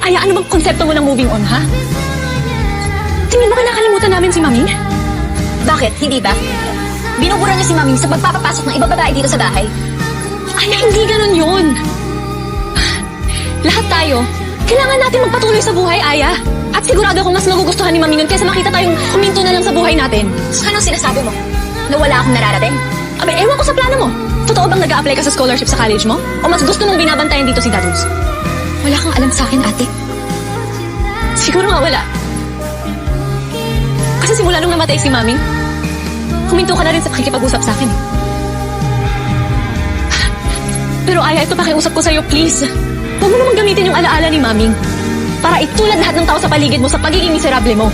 Aya, ano bang konsepto mo ng moving on, ha? Tingin mo kinakalimutan namin si Maming? Bakit? Hindi ba? Binubura niyo si Maming sa pagpapapasok ng ibang babae dito sa bahay. Aya, hindi ganun yun. Lahat tayo, kailangan natin magpatuloy sa buhay, Aya. At sigurado akong mas magugustuhan ni Maming yun kaysa makita tayong huminto na lang sa buhay natin. Anong sinasabi mo? Na wala akong nararating? Abay, ewan ko sa plano mo. Totoo bang nag-a-apply ka sa scholarship sa college mo? O mas gusto mong binabantayan dito si Dados? Wala kang alam sa akin, ate. Siguro nga wala. Kasi simula nung namatay si Maming, huminto ka na rin sa pakikipag-usap sa akin. Pero Aya, ito pakiusap ko sa'yo, please. Huwag mo namang gamitin yung alaala ni Maming para itulad lahat ng tao sa paligid mo sa pagiging miserable mo.